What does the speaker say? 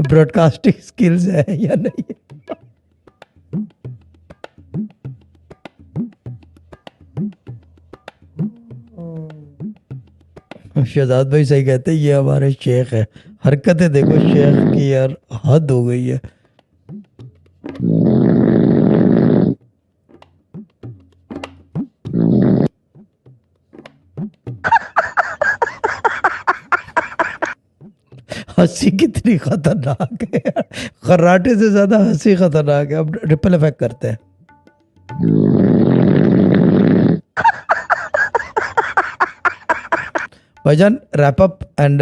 Broadcasting skills है या नहीं है। शहजाद भाई सही कहते हैं, ये हमारे शेख है। हरकतें देखो शेख की यार, हद हो गई है। हंसी कितनी खतरनाक है यार, खर्राटे से ज्यादा हंसी खतरनाक है। अब रिपल इफेक्ट करते हैं। भाईजान रैप अप एंड